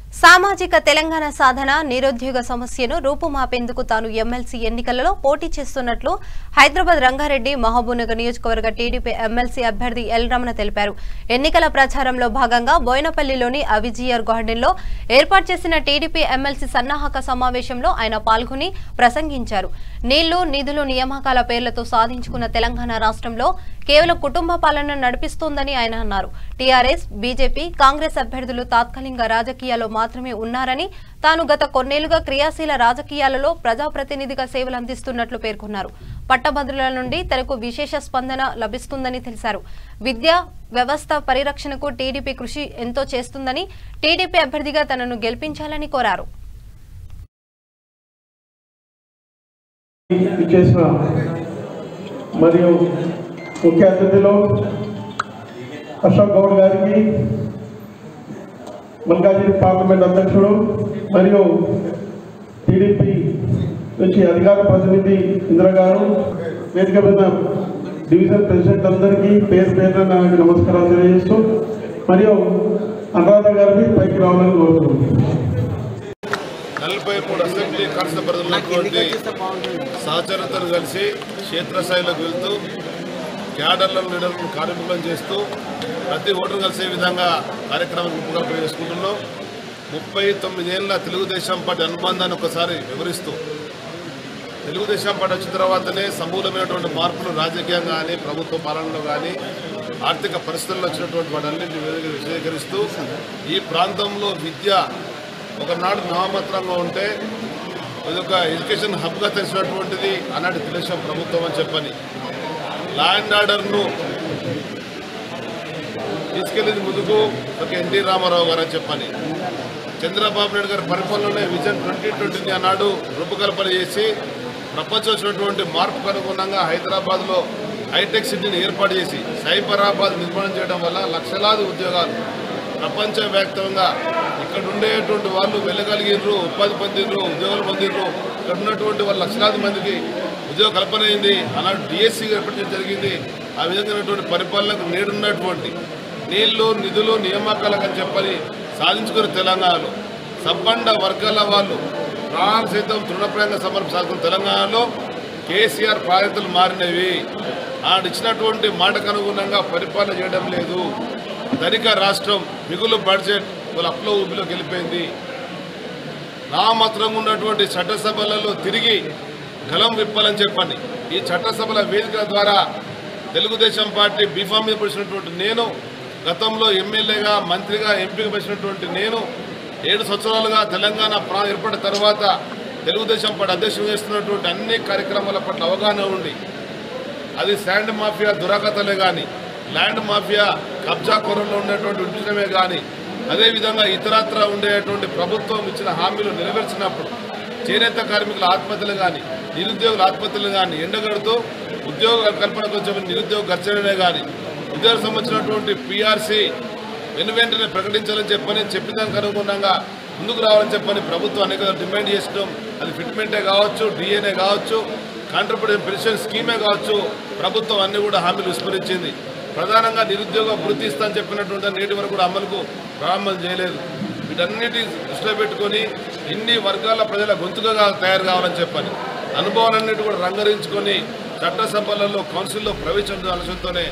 సామాజిక తెలంగాణ సాధన నిరుద్యోగ సమస్యను రూపుమాపేందుకు తాను ఎమ్మెల్సీ ఎన్నికలలో పోటీ చేస్తున్నట్లు హైదరాబాద్ రంగారెడ్డి మహబూబ్నగర్ నియోజకవర్గ టీడీపీ ఎమ్మెల్సీ అభ్యర్థి ఎల్ రమణ తెలిపారు. ఎన్నికల ప్రచారంలో భాగంగా బోయినపల్లిలోని అవిజిఆర్ గార్డెన్లో ఏర్పాటు చేసిన టీడీపీ ఎమ్మెల్సీ సన్నాహక సమావేశంలో ఆయన పాల్గొని ప్రసంగించారు. నీళ్లు నిధులు నియామకాల పేర్లతో సాధించుకున్న తెలంగాణ రాష్ట్రంలో కేవలం కుటుంబ పాలన నడిపిస్తోందని ఆయన అన్నారు. టీఆర్ఎస్, బీజేపీ, కాంగ్రెస్ అభ్యర్థులు తాత్కాలిక రాజకీయాల్లో మాత్రమే ఉన్నారని, తాను గత కొన్నేళ్లుగా క్రియాశీల రాజకీయాలలో ప్రజాప్రతినిధిగా సేవలు అందిస్తున్నట్లు పేర్కొన్నారు. పట్టభద్రుల నుండి తనకు విశేష స్పందన లభిస్తుందని తెలిపారు. విద్యా వ్యవస్థ పరిరక్షణకు టీడీపీ కృషి ఎంతో చేస్తుందని, టీడీపీ అభ్యర్థిగా తనను గెలిపించాలని కోరారు. మరియు ముఖ్య అతిథిలో అశోక్ గౌడ్ గారికి, మల్కాజిగిరి పార్లమెంట్ అధ్యక్షుడు మరియు టీడీపీ నుంచి అధికార ప్రతినిధి ఇందిరా గారు, వేదిక మీద డివిజన్ ప్రెసిడెంట్ అందరికీ పేరు పేరున నాకు నమస్కారాలు తెలియజేస్తూ మరియు అనురాధ గారిని పైకి రావాలని కోరుతున్నాను. 43 అసెంబ్లీ కాన్స్టిట్యూన్సీ పరిధిలోటువంటి సహచరులతో కలిసి క్షేత్రస్థాయిలోకి వెళ్తూ క్యాడర్లను లీడర్లను కార్యక్రమం చేస్తూ ప్రతి ఓటరు కలిసే విధంగా కార్యక్రమం రూపకల్పన చేసుకుంటున్నాం. 39 ఏళ్ల తెలుగుదేశం పార్టీ అనుబంధాన్ని ఒకసారి వివరిస్తూ, తెలుగుదేశం పార్టీ వచ్చిన తర్వాతనే సమూలమైనటువంటి మార్పులు రాజకీయంగా కానీ, ప్రభుత్వ పాలనలో కానీ, ఆర్థిక పరిస్థితుల్లో వచ్చినటువంటి వాటన్నింటినీ విశదీకరిస్తూ ఈ ప్రాంతంలో విద్య ఒకనాడు నామమాత్రంగా ఉంటే ఇదొక ఎడ్యుకేషన్ హబ్గా తెలిసినటువంటిది ఆనాటి తెలుగుదేశం ప్రభుత్వం అని చెప్పని, లా అండ్ ఆర్డర్ను తీసుకెళ్లింది ముందుకు ఒక ఎన్టీ రామారావు గారు అని చెప్పని, చంద్రబాబు నాయుడు గారి పరిపాలనలో విజన్ 2020 ఆనాడు రూపకల్పన చేసి ప్రపంచం వచ్చినటువంటి మార్పుకు అనుగుణంగా హైదరాబాద్లో హైటెక్ సిటీని ఏర్పాటు చేసి సైబరాబాద్ నిర్మాణం చేయడం వల్ల లక్షలాది ఉద్యోగాలు ప్రపంచవ్యాప్తంగా ఇక్కడ ఉండేటువంటి వాళ్ళు వెళ్ళగలిగినారు, ఉపాధి పొందినరు, ఉద్యోగాలు పొందినరు. ఇక్కడ ఉన్నటువంటి వాళ్ళు లక్షలాది మందికి ఉద్యోగ కల్పన అయింది. అలాంటి డిఎస్సీ ఏర్పడడం జరిగింది. ఆ విధంగా పరిపాలనకు నేడున్నటువంటి నీళ్లు నిధులు నియామకాలకు అని చెప్పని సాధించుకున్న తెలంగాణలో సబ్బండ వర్గాల వాళ్ళు ప్రాణాలు సైతం తృణప్రాయంగా సాగుతున్న తెలంగాణలో కేసీఆర్ బాధ్యతలు మారినవి. ఆడిచ్చినటువంటి మాటకు అనుగుణంగా పరిపాలన చేయడం లేదు. ధనిక రాష్ట్రం, మిగులు బడ్జెట్ వాళ్ళ అప్లో ఊపిలోకి వెళ్ళిపోయింది. నామమాత్రంగా ఉన్నటువంటి చట్టసభలలో తిరిగి గలం విప్పాలని చెప్పండి. ఈ చట్టసభల వేదికల ద్వారా తెలుగుదేశం పార్టీ బీఫామ్ మీద పడిచినటువంటి నేను, గతంలో ఎమ్మెల్యేగా, మంత్రిగా, ఎంపీగా పడిచినటువంటి నేను 7 సంవత్సరాలుగా తెలంగాణ ప్రాంతం ఏర్పడిన తర్వాత తెలుగుదేశం పార్టీ అధ్యక్షుడు చేస్తున్నటువంటి అన్ని కార్యక్రమాల పట్ల అవగాహన ఉండి, అది శాండ్ మాఫియా దురాగతలే కానీ, ల్యాండ్ మాఫియా కబ్జా కొరలో ఉండేటువంటి విషయమే కానీ, అదేవిధంగా ఇతరత్ర ఉండేటువంటి ప్రభుత్వం ఇచ్చిన హామీలు నెరవేర్చినప్పుడు చేనేత కార్మికుల ఆత్మహత్యలు కానీ, నిరుద్యోగుల ఆత్మహత్యలు కానీ ఎండగడుతూ ఉద్యోగ కల్పనకు వచ్చే నిరుద్యోగ ఖర్చులనే కానీ, ఉద్యోగం సంబంధించినటువంటి పీఆర్సీ వెంటనే ప్రకటించాలని చెప్పిన దానికి అనుగుణంగా ముందుకు రావాలని చెప్పని ప్రభుత్వం అనేక డిమాండ్ చేసడం, అది ఫిట్మెంటే కావచ్చు, డిఏనే కావచ్చు, కాంట్రిబ్యూషన్ పెన్షన్ స్కీమే కావచ్చు, ప్రభుత్వం అన్ని కూడా హామీలు విస్మరించింది. ప్రధానంగా నిరుద్యోగ వృత్తి ఇస్తానని చెప్పినటువంటి నేటి వరకు కూడా అమలుకు ప్రారంభం చేయలేదు. వీటన్నిటి దృష్టిలో పెట్టుకొని ఇన్ని వర్గాల ప్రజల గొంతుగా తయారు కావాలని చెప్పని అనుభవాలన్నిటి కూడా రంగరించుకొని చట్టసభలలో కౌన్సిల్లో ప్రవేశించిన ఆలోచనతోనే